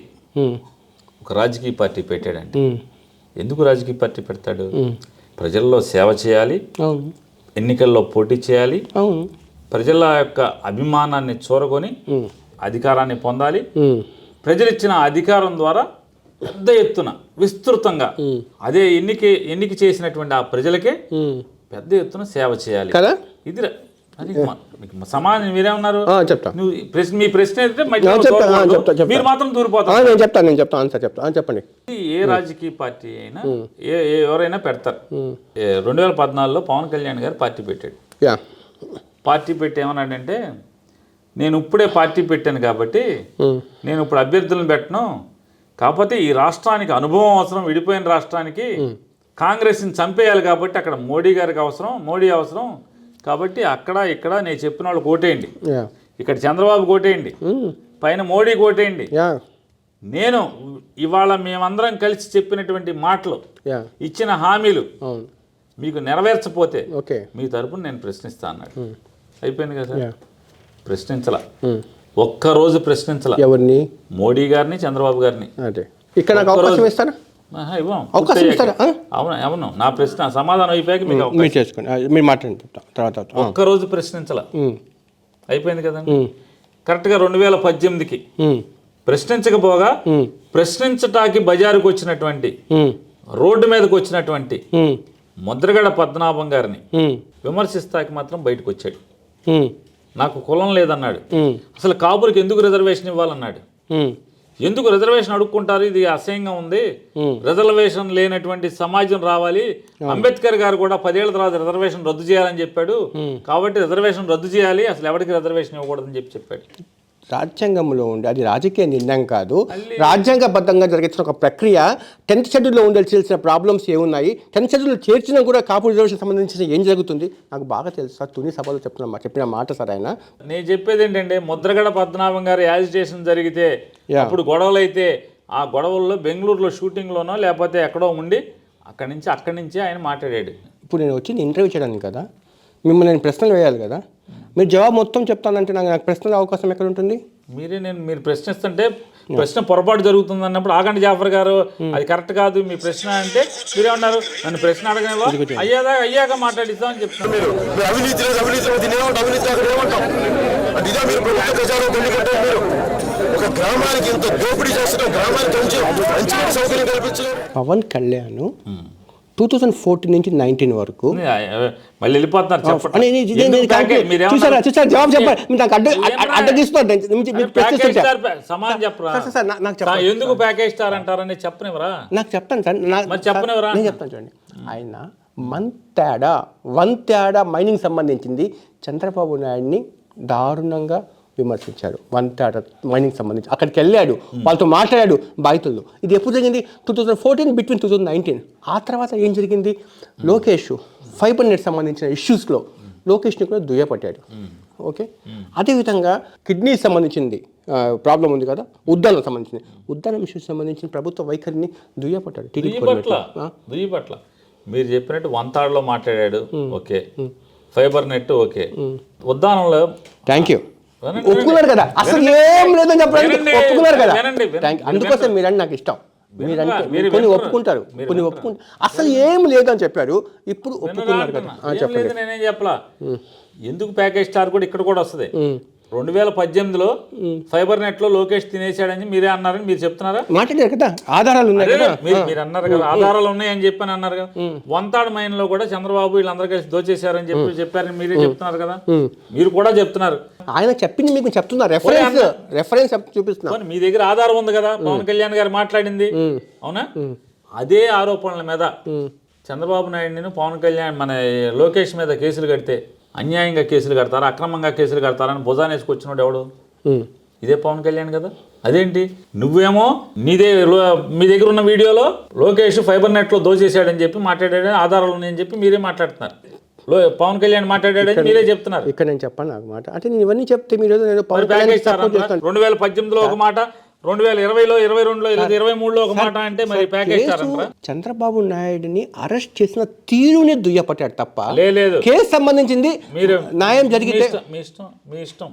Speaker 2: ఒక రాజకీయ పార్టీ పెట్టాడంటే ఎందుకు రాజకీయ పార్టీ పెడతాడు? ప్రజల్లో సేవ చేయాలి,
Speaker 1: అవును
Speaker 2: ఎన్నికల్లో పోటీ చేయాలి,
Speaker 1: అవును
Speaker 2: ప్రజల యొక్క అభిమానాన్ని చూరగొని అధికారాన్ని పొందాలి. ప్రజలు ఇచ్చిన అధికారం ద్వారా పెద్ద ఎత్తున విస్తృతంగా అదే ఎన్నిక చేసినటువంటి ఆ ప్రజలకే పెద్ద ఎత్తున సేవ చేయాలి
Speaker 1: కదా.
Speaker 2: ఇది అది సమాజం మీరేమన్నారు?
Speaker 1: చెప్తా.
Speaker 2: నువ్వు మీ ప్రశ్న అయితే
Speaker 1: చెప్తా.
Speaker 2: మీరు మాత్రం దూరిపోతారు.
Speaker 1: నేను చెప్తాను ఆన్సర్ చెప్తాను. చెప్పండి.
Speaker 2: ఏ రాజకీయ పార్టీ అయినా ఎవరైనా పెడతారు. 2014లో పవన్ కళ్యాణ్ గారు పార్టీ పెట్టాడు. పార్టీ పెట్టి ఏమన్నాడంటే, నేను ఇప్పుడే పార్టీ పెట్టాను కాబట్టి నేను ఇప్పుడు అభ్యర్థులను పెట్టను, కాకపోతే ఈ రాష్ట్రానికి అనుభవం అవసరం, విడిపోయిన రాష్ట్రానికి కాంగ్రెస్ని చంపేయాలి కాబట్టి అక్కడ మోడీ గారికి అవసరం, మోడీ అవసరం కాబట్టి అక్కడ ఇక్కడ నేను చెప్పిన వాళ్ళు కోటేయండి, ఇక్కడ చంద్రబాబు కోటేయండి, పైన మోడీ కోటేయండి. నేను ఇవాళ మేమందరం కలిసి చెప్పినటువంటి మాటలు, ఇచ్చిన హామీలు మీకు నెరవేర్చపోతే మీ తరపున నేను ప్రశ్నిస్తా అన్నాడు. అయిపోయింది కదా సార్. ప్రశ్నించలా, ఒక్కరోజు ప్రశ్నించలా.
Speaker 1: ఎవరిని? మోడీ
Speaker 2: గారిని, చంద్రబాబు గారిని.
Speaker 1: ఇక్కడ నాకు అవకాశం ఇస్తారా?
Speaker 2: అవును. నా ప్రశ్న సమాధానం అయిపోయాక మీకు
Speaker 1: చేసుకోండి. మీరు మాట్లాడండి తర్వాత.
Speaker 2: ఒక్కరోజు ప్రశ్నించలా, అయిపోయింది కదండి. కరెక్ట్గా 2018కి ప్రశ్నించకపోగా ప్రశ్నించటానికి బజారుకు వచ్చినటువంటి, రోడ్డు మీదకి వచ్చినటువంటి ముద్రగడ పద్మనాభం గారిని విమర్శిస్తాకి మాత్రం బయటకు వచ్చాడు. నాకు కులం లేదన్నాడు. అసలు కాపురికి ఎందుకు రిజర్వేషన్ ఇవ్వాలన్నాడు. ఎందుకు రిజర్వేషన్ అడుక్కుంటారు, ఇది అసహ్యంగా ఉంది, రిజర్వేషన్ లేనటువంటి సమాజం రావాలి, అంబేద్కర్ గారు కూడా 10 ఏళ్ల తర్వాత రిజర్వేషన్ రద్దు చేయాలని చెప్పాడు, కాబట్టి రిజర్వేషన్ రద్దు చేయాలి, అసలు ఎవరికి రిజర్వేషన్ ఇవ్వకూడదని చెప్పాడు.
Speaker 1: రాజ్యాంగంలో ఉండే అది రాజకీయ నిర్ణయం కాదు, రాజ్యాంగబద్ధంగా జరిగిన ఒక ప్రక్రియ. 10th షెడ్యూల్లో ఉండాల్సిన ప్రాబ్లమ్స్ ఏమున్నాయి, 10th షెడ్యూల్లో చేర్చినా కూడా కాపు రిజర్వేషన్ సంబంధించిన ఏం జరుగుతుంది నాకు బాగా తెలుసు సార్. తుని సభలో చెప్పిన మాట సార్. ఆయన
Speaker 2: నేను చెప్పేది ఏంటంటే, ముద్రగడ పద్మనాభం గారు యాజిటేషన్ జరిగితే అప్పుడు గొడవలు అయితే ఆ గొడవల్లో బెంగళూరులో షూటింగ్లోనో లేకపోతే ఎక్కడో ఉండి అక్కడి నుంచి ఆయన మాట్లాడాడు.
Speaker 1: ఇప్పుడు నేను వచ్చి ఇంటర్వ్యూ చేయడానికి కదా, మిమ్మల్ని నేను ప్రశ్నలు వేయాలి కదా, మీరు జవాబు మొత్తం చెప్తానంటే నాకు ప్రశ్నల అవకాశం ఎక్కడ ఉంటుంది?
Speaker 2: మీరు ప్రశ్నిస్తుంటే ప్రశ్న పొరపాటు జరుగుతుంది అన్నప్పుడు ఆగండి జాఫర్ గారు, అది కరెక్ట్ కాదు మీ ప్రశ్న అంటే మీరేమన్నారు, నన్ను ప్రశ్న అడగనేవా, అయ్యాక మాట్లాడిస్తామని చెప్తున్నారు.
Speaker 1: పవన్ కళ్యాణ్ 2014 నుంచి 19 వరకు
Speaker 2: మళ్ళీ వెళ్ళిపోతున్నారు.
Speaker 1: జవాబు చెప్పండి.
Speaker 2: సమాధానం చెప్పరా, ఎందుకు ప్యాకేజ్ స్టార్ అంటారని చెప్పనివరా?
Speaker 1: నాకు చెప్తాను సార్,
Speaker 2: చెప్పనివరా?
Speaker 1: నేను చెప్తాను చూడండి. ఆయన వన్ తేడా మైనింగ్ సంబంధించింది చంద్రబాబు నాయుడిని దారుణంగా విమర్శించాడు. 1 తేడా మైనింగ్ సంబంధించి అక్కడికి వెళ్ళాడు, వాళ్ళతో మాట్లాడాడు బాధితులు. ఇది ఎప్పుడు జరిగింది? 2014 బిట్వీన్ 2019. ఆ తర్వాత ఏం జరిగింది? లోకేష్ ఫైబర్ నెట్ సంబంధించిన ఇష్యూస్లో లోకేష్ని కూడా దుయ్యపట్టాడు. ఓకే, అదేవిధంగా కిడ్నీ సంబంధించింది ప్రాబ్లం ఉంది కదా, ఉద్దానం సంబంధించింది, ఉద్దానం ఇష్యూస్ సంబంధించిన ప్రభుత్వ వైఖరిని దుయ్యపట్టాడు.
Speaker 2: దుయ్యపట్ల మీరు చెప్పినట్టు 1 తాడ్లో మాట్లాడాడు. ఓకే, ఫైబర్ నెట్ ఓకే, ఉద్దానంలో
Speaker 1: థ్యాంక్ యూ ఒప్పుకున్నారు కదా, అసలు ఏం లేదని చెప్పడానికి ఒప్పుకున్నారు కదా. అందుకోసం మీరంటే నాకు ఇష్టం. కొన్ని ఒప్పుకుంటారు, కొన్ని ఒప్పుకుంటారు. అసలు ఏం లేదని చెప్పారు, ఇప్పుడు ఒప్పుకున్నారు కదా. చెప్పండి.
Speaker 2: నేనేం చెప్పలా, ఎందుకు ప్యాకేజ్ స్టార్ కూడా ఇక్కడ కూడా వస్తుంది. 2018లో ఫైబర్ నెట్ లో లోకేష్ తినేశాడని మీరే అన్నారని మీరు చెప్తున్నారా?
Speaker 1: మాట్లాడారు కదా, ఆధారాలు ఉన్నాయి కదా,
Speaker 2: మీరు అన్నారు కదా, ఆధారాలు ఉన్నాయని చెప్పని అన్నారు కదా. 1 తాడ్ మైన్ లో కూడా చంద్రబాబు వీళ్ళందరూ కలిసి దోచేశారని చెప్పారని మీరే చెప్తున్నారు కదా, మీరు కూడా చెప్తున్నారు.
Speaker 1: ఆయన చెప్పింది మీకు చెప్తున్నా, రెఫరెన్స్ చూపిస్తున్నా.
Speaker 2: మీ దగ్గర ఆధారం ఉంది కదా, పవన్ కళ్యాణ్ గారు మాట్లాడింది, అవునా? అదే ఆరోపణల మీద చంద్రబాబు నాయుడిని పవన్ కళ్యాణ్ మన లోకేష్ మీద కేసులు కడితే అన్యాయంగా కేసులు కడతారా, అక్రమంగా కేసులు కడతారని భుజాన్ని వేసుకొచ్చినాడు ఎవడు? ఇదే పవన్ కళ్యాణ్ కదా. అదేంటి నువ్వేమో మీ దగ్గర ఉన్న వీడియోలో లోకేష్ ఫైబర్ నెట్లో దోచేశాడని చెప్పి మాట్లాడాడని ఆధారాలు ఉన్నాయని చెప్పి మీరే మాట్లాడుతున్నారు. పవన్ కళ్యాణ్ మాట్లాడాడని మీరే చెప్తున్నారు.
Speaker 1: ఇక్కడ నేను చెప్పాను నాకు మాట అంటే నేను ఇవన్నీ చెప్తే మీరు ఏదో నేను పవన్ కళ్యాణ్
Speaker 2: ప్యాకేజ్
Speaker 1: support చేస్తాను.
Speaker 2: 2018లో ఒక మాట, 2020లో 22లో 23లో ఒక మాట అంటే మరి ప్యాకేజ్ ఇస్తారంటారా?
Speaker 1: చంద్రబాబు నాయుడిని అరెస్ట్ చేసిన తీరుని దుయ్యపట్టాడు తప్ప
Speaker 2: లేదు
Speaker 1: కేసు సంబంధించింది
Speaker 2: మీరు
Speaker 1: న్యాయం జరిగితే
Speaker 2: మీ ఇష్టం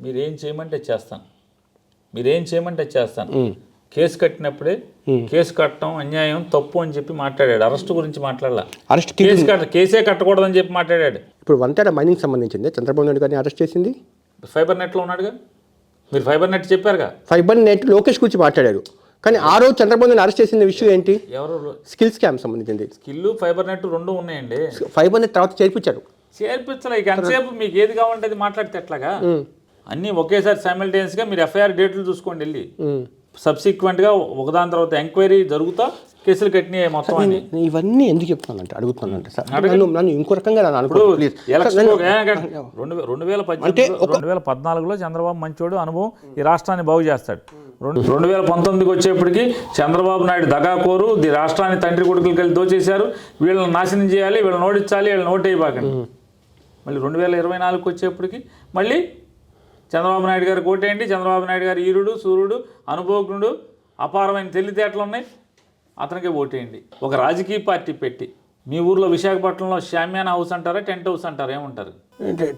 Speaker 2: మీరేం చేయమంటే చేస్తాను, మీరేం చేయమంటే చేస్తాను. కేసు కట్టినప్పుడే కేసు కట్టడం అన్యాయం తప్పు అని చెప్పి మాట్లాడాడు. అరెస్ట్ గురించి మాట్లాడాల,
Speaker 1: అరెస్ట్
Speaker 2: కేసే కట్టకూడదని చెప్పి మాట్లాడాడు.
Speaker 1: ఇప్పుడు వంతెన మైనింగ్ సంబంధించింది చంద్రబాబు నాయుడు గారిని అరెస్ట్ చేసింది.
Speaker 2: ఫైబర్ నెట్లో ఉన్నాడుగా, మీరు ఫైబర్ నెట్ చెప్పారుగా.
Speaker 1: ఫైబర్ నెట్ లోకేష్ గురించి మాట్లాడారు కానీ ఆ రోజు చంద్రబాబు నాయుడు అరెస్ట్ చేసిన విషయం ఏంటి?
Speaker 2: ఎవరు?
Speaker 1: స్కిల్ స్కామ్ సంబంధించింది.
Speaker 2: స్కిల్ ఫైబర్ నెట్ రెండు ఉన్నాయండి.
Speaker 1: ఫైబర్ నెట్ తర్వాత చేర్పించారు.
Speaker 2: చేర్పించాలి. ఇక ఎంతసేపు మీకు ఏది కావాలంటే అది మాట్లాడితే ఎట్లాగా? అన్నీ ఒకేసారి సైమల్టేనియస్గా మీరు ఎఫ్ఐఆర్ డేట్లు చూసుకోండి వెళ్ళి. సబ్సిక్వెంట్గా ఒకదాని తర్వాత ఎంక్వైరీ జరుగుతా కేసులు కట్టినాయి మొత్తం.
Speaker 1: ఇవన్నీ ఎందుకు చెప్తానంటే అడుగుతానంటే సార్ నన్ను ఇంకో రకంగా నన్ను అనుకో.
Speaker 2: 2014లో చంద్రబాబు మంచోడు, అనుభవం ఈ రాష్ట్రాన్ని బాగు చేస్తాడు. 2019కి వచ్చేప్పటికి చంద్రబాబు నాయుడు దగాకోరు, ఈ రాష్ట్రాన్ని తండ్రి కొడుకులకి వెళ్ళి దోచేశారు, వీళ్ళని నాశనం చేయాలి, వీళ్ళని ఓడించాలి, వీళ్ళని ఓటేయబాకండి. మళ్ళీ 2024కి వచ్చేప్పటికి మళ్ళీ చంద్రబాబు నాయుడు గారు ఓటేయండి, చంద్రబాబు నాయుడు గారు ఈరుడు సూర్యుడు అనుభవజ్ఞుడు అపారమైన తెలివితేటలు ఉన్నాయి, అతనికి ఓటేయండి. ఒక రాజకీయ పార్టీ పెట్టి మీ ఊర్లో విశాఖపట్నంలో షామియానా హౌస్ అంటారా, టెంట్ హౌస్ అంటారా, ఏమంటారు?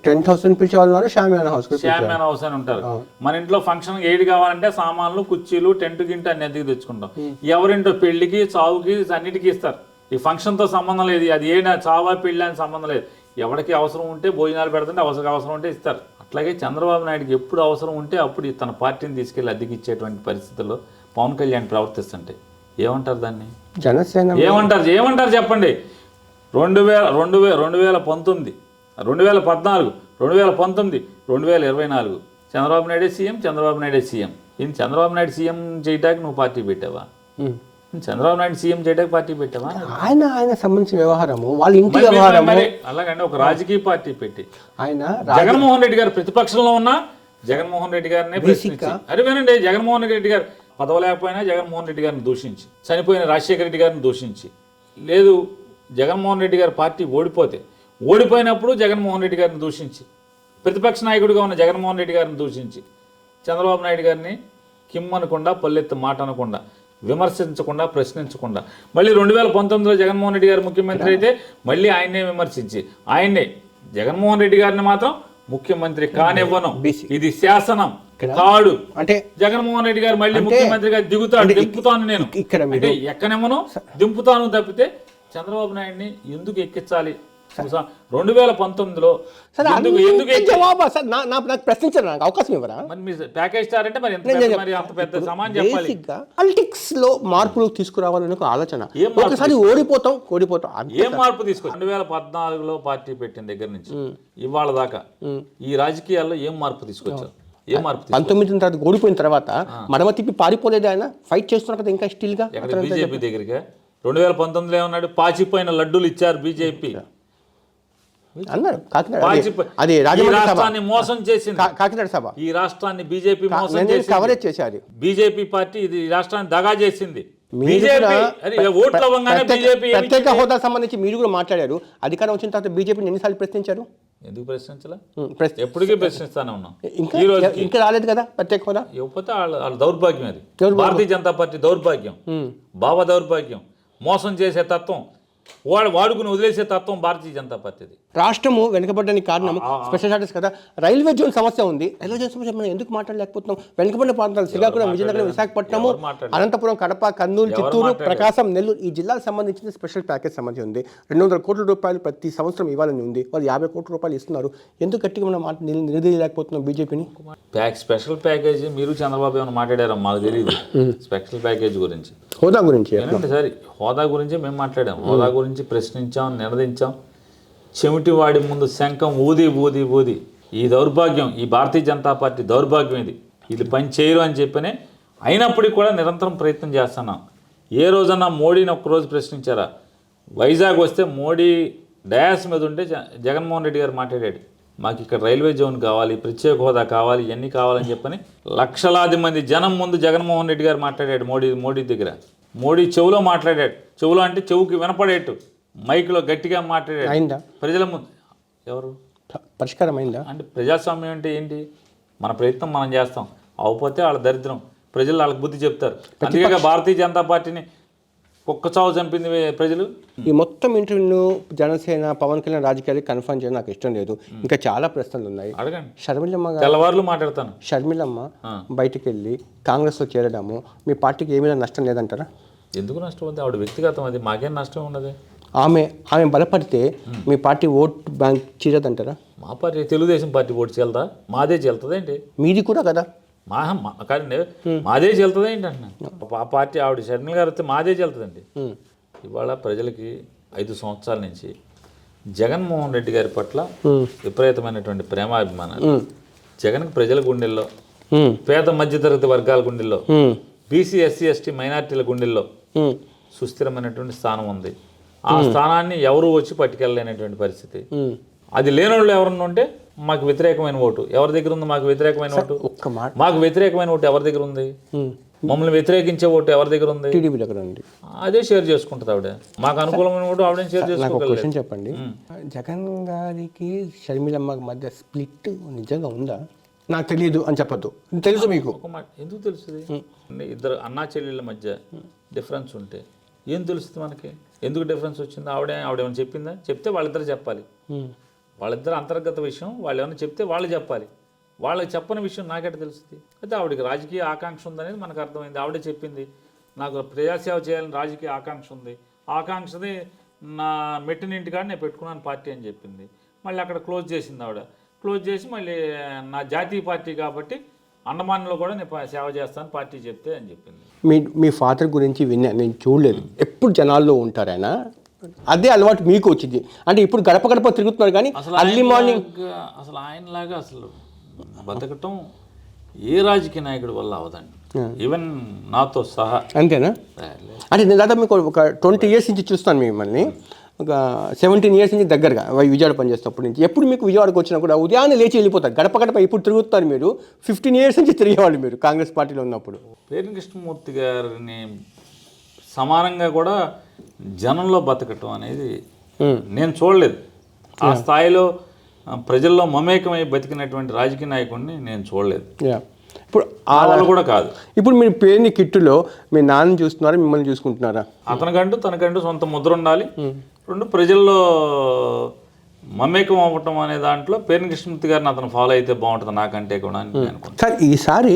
Speaker 1: టెంట్ హౌస్ అని పిలిచేవాళ్ళు, షామియానా
Speaker 2: హౌస్ అని ఉంటారు. మన ఇంట్లో ఫంక్షన్ ఏది కావాలంటే సామాన్లు, కుర్చీలు, టెంట్ గింట అన్ని అద్దెకి తెచ్చుకుంటాం. ఎవరింటో పెళ్లికి, చావుకి, అన్నిటికీ ఇస్తారు. ఈ ఫంక్షన్తో సంబంధం లేదు, అది ఏ చావా పెళ్ళి అని సంబంధం లేదు. ఎవరికి అవసరం ఉంటే భోజనాలు పెడుతుంటే అవసరం ఉంటే ఇస్తారు. అట్లాగే చంద్రబాబు నాయుడుకి ఎప్పుడు అవసరం ఉంటే అప్పుడు తన పార్టీని తీసుకెళ్లి అద్దెకి ఇచ్చేటువంటి పరిస్థితుల్లో పవన్ కళ్యాణ్ ప్రవర్తిస్తుంటే ఏమంటారు? దాన్ని
Speaker 1: జనసేన
Speaker 2: ఏమంటారు చెప్పండి. 2019, 2014, 2019, 2024 చంద్రబాబు నాయుడే సీఎం, చంద్రబాబు నాయుడే సీఎం. ఇది చంద్రబాబు నాయుడు సీఎం చేయడానికి నువ్వు పార్టీ పెట్టావా? చంద్రబాబు నాయుడు సీఎం చేయడానికి పార్టీ పెట్టావా?
Speaker 1: ఆయన సంబంధించిన వ్యవహారము వాళ్ళ ఇంటి వ్యవహారం.
Speaker 2: అలాగంటే ఒక రాజకీయ పార్టీ పెట్టి
Speaker 1: ఆయన
Speaker 2: జగన్మోహన్ రెడ్డి గారు ప్రతిపక్షంలో ఉన్నా జగన్మోహన్ రెడ్డి గారిని ప్రశ్నించి, అరే వినండి, జగన్మోహన్ రెడ్డి గారు పదవి లేకపోయినా జగన్మోహన్ రెడ్డి గారిని దూషించి, చనిపోయిన రాజశేఖర రెడ్డి గారిని దూషించి, లేదు జగన్మోహన్ రెడ్డి గారి పార్టీ ఓడిపోయినప్పుడు జగన్మోహన్ రెడ్డి గారిని దూషించి, ప్రతిపక్ష నాయకుడిగా ఉన్న జగన్మోహన్ రెడ్డి గారిని దూషించి, చంద్రబాబు నాయుడు గారిని కిమ్మనకుండా, పల్లెత్తు మాట అనకుండా, విమర్శించకుండా, ప్రశ్నించకుండా, మళ్ళీ 2019లో జగన్మోహన్ రెడ్డి గారు ముఖ్యమంత్రి అయితే మళ్ళీ ఆయన్నే విమర్శించి, ఆయన్నే జగన్మోహన్ రెడ్డి గారిని మాత్రం ముఖ్యమంత్రి కానివ్వను, ఇది శాసనం కాడు అంటే జగన్మోహన్ రెడ్డి గారు మళ్ళీ ముఖ్యమంత్రిగా దిగుతాడు, దింపుతాను నేను అంటే ఎక్కనేమోనో దింపుతాను తప్పితే చంద్రబాబు నాయుడిని ఎందుకు ఎక్కించాలి? 2019లో
Speaker 1: ప్రశ్నించారు, నాకు అవకాశం ఇవ్వరా?
Speaker 2: ప్యాకేజ్ స్టార్ అంటే మరి అంత పెద్ద సమానం చెప్పాలి.
Speaker 1: పాలిటిక్స్ లో మార్పులు తీసుకురావాలని ఒక ఆలోచన. ఒకసారి ఓడిపోతాం.
Speaker 2: ఏం మార్పు తీసుకొచ్చి 2014లో పార్టీ పెట్టిన దగ్గర నుంచి ఇవాళ దాకా ఈ రాజకీయాల్లో ఏం మార్పు తీసుకొచ్చారు?
Speaker 1: 19 తర్వాత ఓడిపోయిన తర్వాత మడమ తిప్పి పారిపోలేదు, ఆయన ఫైట్ చేస్తున్నారు కదా ఇంకా స్టిల్ గా.
Speaker 2: బీజేపీ దగ్గరికి 2019లో ఏమన్నాడు? పాచిపోయిన లడ్డూలు ఇచ్చారు బీజేపీ
Speaker 1: అన్నారు.
Speaker 2: రాష్ట్రాన్ని మోసం చేసింది
Speaker 1: కాకినాడ సభ.
Speaker 2: ఈ రాష్ట్రాన్ని బీజేపీ మోసం చేసి
Speaker 1: కవరేజ్ చేశారు.
Speaker 2: బీజేపీ పార్టీ ఇది రాష్ట్రాన్ని దగా చేసింది.
Speaker 1: ప్రత్యేక హోదా సంబంధించి మీరు కూడా మాట్లాడారు. అధికారం వచ్చిన తర్వాత బీజేపీని ఎన్నిసార్లు ప్రశ్నించారు?
Speaker 2: ఎందుకు ప్రశ్నించలే? ఎప్పటికీ ప్రశ్నిస్తానే ఉన్నాం.
Speaker 1: ఇంకా రాలేదు కదా ప్రత్యేక హోదా.
Speaker 2: ఇవ్వకపోతే వాళ్ళ దౌర్భాగ్యం, అది భారతీయ జనతా పార్టీ దౌర్భాగ్యం, భావ దౌర్భాగ్యం, మోసం చేసే తత్వం, వాడుకుని వదిలేసే తత్వం భారతీయ జనతా పార్టీది.
Speaker 1: రాష్ట్రము వెనుకబడ్డానికి కారణం స్పెషల్ స్టాటస్ కదా. రైల్వే జోన్ సమస్య ఉంది. రైల్వే జోన్ సమస్య మనం ఎందుకు మాట్లాడలేకపోతున్నాం? వెనుకబడిన ప్రాంతాలు శ్రీకాకుళం, విజయనగరం, విశాఖపట్నము, అనంతపురం, కడప, కర్నూలు, చిత్తూరు, ప్రకాశం, నెల్లూరు ఈ జిల్లాలకు సంబంధించిన స్పెషల్ ప్యాకేజ్ సంబంధించి ఉంది. 200 కోట్ల రూపాయలు ప్రతి సంవత్సరం ఇవ్వాలని ఉంది. వాళ్ళు 50 కోట్ల రూపాయలు ఇస్తున్నారు. ఎందుకు గట్టిగా మనం నిలదీయలేకపోతున్నాం బీజేపీని?
Speaker 2: స్పెషల్ ప్యాకేజీ మీరు చంద్రబాబు ఏమైనా మాట్లాడారా? మాకు తెలియదు స్పెషల్ ప్యాకేజ్ గురించి.
Speaker 1: హోదా గురించి
Speaker 2: సరే, హోదా గురించి మేము మాట్లాడాం. హోదా గురించి ప్రశ్నించాం, నిలదించాం. చెమిటివాడి ముందు శంఖం ఊది ఈ దౌర్భాగ్యం, ఈ భారతీయ జనతా పార్టీ దౌర్భాగ్యం, ఇది పని చేయరు అని చెప్పనే అయినప్పటికీ కూడా నిరంతరం ప్రయత్నం చేస్తున్నాం. ఏ రోజన్నా మోడీని ఒక్కరోజు ప్రశ్నించారా? వైజాగ్ వస్తే మోడీ డయాస్ మీద ఉంటే జగన్మోహన్ రెడ్డి గారు మాట్లాడాడు, మాకు ఇక్కడ రైల్వే జోన్ కావాలి, ప్రత్యేక హోదా కావాలి, ఇవన్నీ కావాలని చెప్పని లక్షలాది మంది జనం ముందు జగన్మోహన్ రెడ్డి గారు మాట్లాడాడు. మోడీ దగ్గర మోడీ చెవులో మాట్లాడాడు. చెవులో అంటే చెవుకి వినపడేట్టు మైక్లో గట్టిగా మాట్లాడాడు
Speaker 1: అయిందా?
Speaker 2: ప్రజల ముందు. ఎవరు?
Speaker 1: పరిష్కారం అయిందా?
Speaker 2: అంటే ప్రజాస్వామ్యం అంటే ఏంటి? మన ప్రయత్నం మనం చేస్తాం, అవకపోతే వాళ్ళ దరిద్రం, ప్రజలు వాళ్ళకి బుద్ధి చెప్తారు. అందుకే భారతీయ జనతా పార్టీని ఒక్క చావు చంపింది ప్రజలు.
Speaker 1: ఈ మొత్తం ఇంటర్వ్యూను జనసేన పవన్ కళ్యాణ్ రాజకీయాలు కన్ఫర్మ్ చేయడం నాకు ఇష్టం లేదు. ఇంకా చాలా ప్రశ్నలు ఉన్నాయి.
Speaker 2: అడగండి.
Speaker 1: షర్మిలమ్మ
Speaker 2: తెల్లవారులు మాట్లాడతాను.
Speaker 1: షర్మిలమ్మ బయటికి వెళ్ళి కాంగ్రెస్లో చేరడము మీ పార్టీకి ఏమైనా నష్టం లేదంటారా?
Speaker 2: ఎందుకు నష్టం ఉంది? ఆవిడ వ్యక్తిగతం, అది మాకేం నష్టం ఉండదు.
Speaker 1: ఆమె బలపడితే మీ పార్టీ ఓట్ బ్యాంక్ చీరదంటారా?
Speaker 2: మా పార్టీ తెలుగుదేశం పార్టీ ఓటు చేల్దా? మాదే చెల్తుందేంటి?
Speaker 1: మీది కూడా కదా.
Speaker 2: కానీ మాదే చెల్తుంది ఏంటి అంటున్నాను. ఆ పార్టీ ఆవిడ షర్మిల గారు వస్తే మాదే చెల్తుందండి. ఇవాళ ప్రజలకి 5 సంవత్సరాల నుంచి జగన్మోహన్ రెడ్డి గారి పట్ల విపరీతమైనటువంటి ప్రేమాభిమానాలు. జగన్కి ప్రజల గుండెల్లో, పేద మధ్యతరగతి వర్గాల గుండెల్లో, బీసీ ఎస్సీ ఎస్టీ మైనార్టీల గుండెల్లో సుస్థిరమైనటువంటి స్థానం ఉంది. ఆ స్థానాన్ని ఎవరు వచ్చి పట్టుకెళ్ళలేనటువంటి పరిస్థితి. అది లేనోళ్ళు ఎవరన్నా ఉంటే మాకు వ్యతిరేకమైన ఓటు ఎవరి దగ్గర ఉంది? మాకు వ్యతిరేకమైన ఓటు మాకు వ్యతిరేకమైన ఓటు ఎవరి దగ్గర ఉంది? మమ్మల్ని వ్యతిరేకించే ఓటు ఎవరి దగ్గర ఉంది?
Speaker 1: టీడీపీ దగ్గర ఉంది.
Speaker 2: అదే షేర్ చేసుకుంటుంది ఆవిడ. మాకు అనుకూలమైన ఓటు ఆవిడ షేర్ చేసుకోగలదు.
Speaker 1: క్వశ్చన్ చెప్పండి, జగన్ గారికి షర్మిలమ్మ మధ్య స్ప్లిట్ నిజంగా ఉందా? నాకు తెలియదు అని చెప్పద్దు, తెలుసు మీకు.
Speaker 2: ఒక మాట ఎందుకు తెలుస్తుంది? ఇద్దరు అన్నా చెల్లెళ్ళ మధ్య డిఫరెన్స్ ఉంటే ఏం తెలుస్తుంది మనకి? ఎందుకు డిఫరెన్స్ వచ్చింది? ఆవిడేమైనా చెప్పిందా? చెప్తే వాళ్ళిద్దరు చెప్పాలి. వాళ్ళిద్దరు అంతర్గత విషయం వాళ్ళు ఏమైనా చెప్తే వాళ్ళు చెప్పాలి. వాళ్ళకి చెప్పని విషయం నాకెట తెలుస్తుంది? అయితే ఆవిడకి రాజకీయ ఆకాంక్ష ఉందనేది మనకు అర్థమైంది. ఆవిడే చెప్పింది, నాకు ప్రజాసేవ చేయాలని రాజకీయ ఆకాంక్ష ఉంది. ఆకాంక్షది నా మెట్టినింటికాడ నేను పెట్టుకున్నాను పార్టీ అని చెప్పింది. మళ్ళీ అక్కడ క్లోజ్ చేసింది ఆవిడ. క్లోజ్ చేసి మళ్ళీ నా జాతీయ పార్టీ కాబట్టి అండమాన్లో కూడా నేను సేవ చేస్తాను పార్టీ చెప్తే అని చెప్పింది.
Speaker 1: మీ ఫాదర్ గురించి విన్నా, నేను చూడలేదు. ఎప్పుడు జనాల్లో ఉంటారు ఆయన, అదే అలవాటు మీకు వచ్చింది. అంటే ఇప్పుడు గడప గడప తిరుగుతున్నారు కానీ అర్లీ మార్నింగ్
Speaker 2: అసలు ఆయనలాగా అసలు బతకటం ఏ రాజకీయ నాయకుడి వల్ల అవదండి, ఈవెన్ నాతో సహా.
Speaker 1: అంతేనా? అంటే నేను దాదాపు మీకు ఒక 20 years నుంచి చూస్తాను మిమ్మల్ని. ఒక 17 years నుంచి దగ్గరగా విజయవాడ పనిచేస్తున్నప్పటి నుంచి. ఎప్పుడు మీకు విజయవాడకు వచ్చినా కూడా ఉదయాన్నే లేచి వెళ్ళిపోతారు. గడప గడప ఇప్పుడు తిరుగుతారు మీరు. 15 years నుంచి తిరిగేవాళ్ళు మీరు కాంగ్రెస్ పార్టీలో ఉన్నప్పుడు.
Speaker 2: పేర్ని కృష్ణమూర్తి గారిని సమానంగా కూడా జనంలో బతకటం అనేది నేను చూడలేదు. ఆ స్థాయిలో ప్రజల్లో మమేకమై బతికినటువంటి రాజకీయ నాయకుడిని నేను చూడలేదు.
Speaker 1: ఇప్పుడు
Speaker 2: వాళ్ళు కూడా కాదు.
Speaker 1: ఇప్పుడు మీరు పేరుని కిట్టులో మీ నాన్న చూస్తున్నారా, మిమ్మల్ని చూసుకుంటున్నారా?
Speaker 2: తనకంటూ సొంత ముద్ర ఉండాలి. 2 ప్రజల్లో మమేకం అవ్వటం అనే దాంట్లో పేర్ని కృష్ణమూర్తి గారిని అతను ఫాలో అయితే బాగుంటుంది నాకంటే కూడా అని నేను అనుకుంటున్నాను.
Speaker 1: సార్, ఈసారి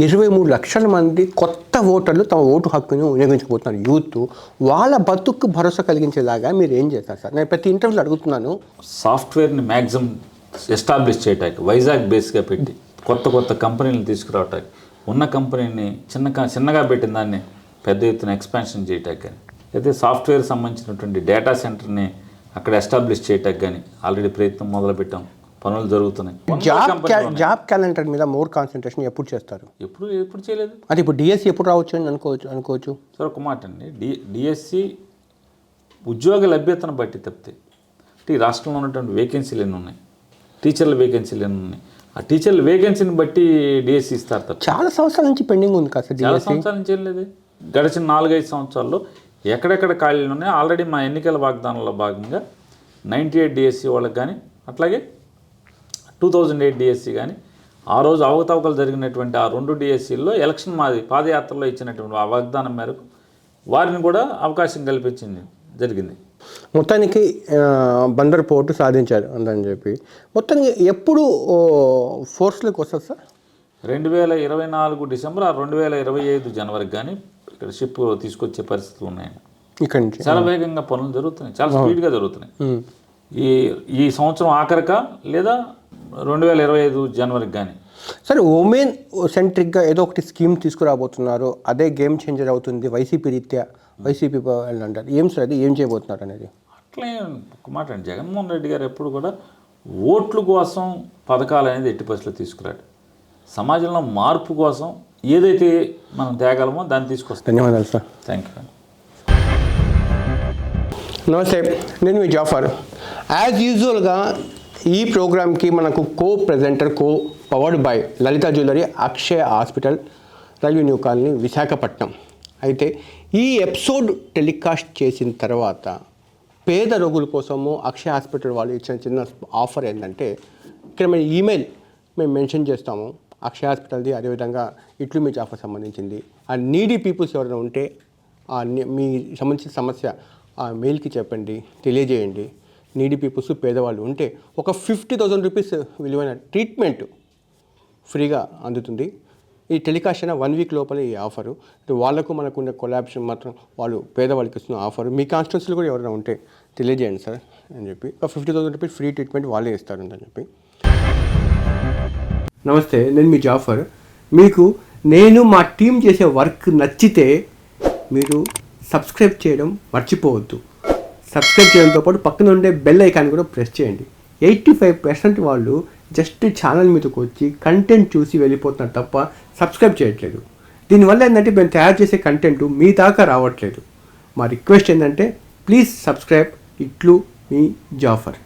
Speaker 1: 23 లక్షల మంది కొత్త ఓటర్లు తమ ఓటు హక్కును వినియోగించబోతున్నారు. యూత్ వాళ్ళ బతుకు భరోసా కలిగించేలాగా మీరు ఏం చేస్తారు సార్? నేను ప్రతి ఇంటర్వ్యూలో అడుగుతున్నాను.
Speaker 2: సాఫ్ట్వేర్ని మ్యాక్సిమం ఎస్టాబ్లిష్ చేయటానికి వైజాగ్ బేస్గా పెట్టి కొత్త కంపెనీలను తీసుకురావటానికి, ఉన్న కంపెనీని చిన్నగా పెట్టిన దాన్ని పెద్ద ఎత్తున ఎక్స్పాన్షన్ చేయటానికి కానీ, అయితే సాఫ్ట్వేర్ సంబంధించినటువంటి డేటా సెంటర్ని అక్కడ ఎస్టాబ్లిష్ చేయటానికి కానీ ఆల్రెడీ ప్రయత్నం మొదలుపెట్టాం. పనులు జరుగుతున్నాయి.
Speaker 1: జాబ్ క్యాలెండర్ మీద మోర్ కాన్సన్ట్రేషన్ ఎప్పుడు చేస్తారు?
Speaker 2: ఎప్పుడు చేయలేదు.
Speaker 1: అంటే ఇప్పుడు డిఎస్సి ఎప్పుడు రావచ్చు అని అనుకోవచ్చు
Speaker 2: సార్? ఒక మాట అండి, డిఎస్సి ఉద్యోగ లభ్యతను బట్టి తప్పితే ఈ రాష్ట్రంలో ఉన్నటువంటి వేకెన్సీలు ఎన్ని ఉన్నాయి, టీచర్ల వేకెన్సీలు ఎన్ని ఉన్నాయి, ఆ టీచర్ల వేకెన్సీని బట్టి డిఎస్సి ఇస్తారు తప్ప
Speaker 1: చాలా సంవత్సరాల నుంచి పెండింగ్ ఉంది కదా సార్?
Speaker 2: చాలా సంవత్సరాల నుంచి ఏం లేదు. గడిచిన 4-5 సంవత్సరాల్లో ఎక్కడెక్కడ ఖాళీలు ఉన్నాయో ఆల్రెడీ మా ఎన్నికల వాగ్దానంలో భాగంగా 98 డిఎస్సి వాళ్ళకి కానీ, అట్లాగే 2008 డిఎస్సి కానీ, ఆ రోజు అవకతవకలు జరిగినటువంటి ఆ 2 డిఎస్సీల్లో ఎలక్షన్ మాది పాదయాత్రలో ఇచ్చినటువంటి ఆ వాగ్దానం మేరకు వారిని కూడా అవకాశం కల్పించింది జరిగింది.
Speaker 1: మొత్తానికి బందర్ పోర్టు సాధించారు అని చెప్పి మొత్తానికి ఎప్పుడు ఫోర్స్లోకి వస్తుంది సార్?
Speaker 2: 2024 డిసెంబర్ 2025 జనవరికి కానీ ఇక్కడ షిప్ తీసుకొచ్చే పరిస్థితులు ఉన్నాయండి.
Speaker 1: ఇక్కడ నుంచి
Speaker 2: చాలా వేగంగా పనులు జరుగుతున్నాయి, చాలా స్పీడ్గా జరుగుతున్నాయి. ఈ సంవత్సరం ఆఖరిక లేదా 2025 జనవరికి కానీ.
Speaker 1: సరే, ఉమెన్ సెంట్రిక్గా ఏదో ఒకటి స్కీమ్ తీసుకురాబోతున్నారు, అదే గేమ్ చేంజర్ అవుతుంది వైసీపీ రీత్యా, వైసీపీ అంటారు. ఏం సార్ అది, ఏం చేయబోతున్నారు అనేది?
Speaker 2: అట్లే ఒక మాట అండి, జగన్మోహన్ రెడ్డి గారు ఎప్పుడు కూడా ఓట్ల కోసం పథకాలు అనేది ఎట్టి పరిస్థితుల్లో తీసుకురాడు. సమాజంలో మార్పు కోసం ఏదైతే మనం తేగలమో దాన్ని తీసుకొస్తాం.
Speaker 1: ధన్యవాదాలు సార్.
Speaker 2: Thank you.
Speaker 1: నమస్తే, నేను మీ జాఫర్. యాజ్ యూజువల్గా ఈ ప్రోగ్రామ్కి మనకు presenter powered by Lalitha jewellery, Akshaya hospital, railway new colony, Visakhapatnam. అయితే ఈ ఎపిసోడ్ టెలికాస్ట్ చేసిన తర్వాత పేద రోగుల కోసము అక్షయ హాస్పిటల్ వాళ్ళు ఇచ్చిన చిన్న ఆఫర్ ఏంటంటే ఇక్కడ మేము ఈమెయిల్ మేము మెన్షన్ చేస్తాము అక్షయ హాస్పిటల్ది, అదేవిధంగా ఇట్లు మీ ఆఫర్ సంబంధించింది. ఆ నీడీ పీపుల్స్ ఎవరైనా ఉంటే మీ సంబంధించిన సమస్య ఆ మెయిల్కి చెప్పండి, తెలియజేయండి. నీడీ పీపుల్స్ పేదవాళ్ళు ఉంటే ఒక 50,000 రూపీస్ విలువైన ట్రీట్మెంట్ ఫ్రీగా అందుతుంది. ఈ టెలికాస్ట్ అయినా 1 వీక్ లోపల ఈ ఆఫరు. వాళ్ళకు మనకు ఉన్న కొలాబ్రేషన్ మాత్రం వాళ్ళు పేదవాళ్ళకి ఇస్తున్న ఆఫరు. మీ కాన్స్టిట్యున్సీలో కూడా ఎవరైనా ఉంటే తెలియజేయండి సార్ అని చెప్పి ఒక 50,000 రూపీస్ ఫ్రీ ట్రీట్మెంట్ వాళ్ళే ఇస్తారు అని చెప్పి. నమస్తే, నేను మీ జాఫర్. మీకు నేను మా టీం చేసే వర్క్ నచ్చితే మీరు సబ్స్క్రైబ్ చేయడం మర్చిపోవద్దు. సబ్స్క్రైబ్ చేయడంతో పాటు పక్కన ఉండే బెల్ ఐకాన్ కూడా ప్రెస్ చేయండి. 85% వాళ్ళు జస్ట్ ఛానల్ మీదకి వచ్చి కంటెంట్ చూసి వెళ్ళిపోతున్నారు తప్ప సబ్స్క్రైబ్ చేయట్లేదు. దీనివల్ల ఏంటంటే మేము తయారు చేసే కంటెంట్ మీ దాకా రావట్లేదు. మా రిక్వెస్ట్ ఏంటంటే ప్లీజ్ సబ్స్క్రైబ్. ఇట్లు మీ జాఫర్.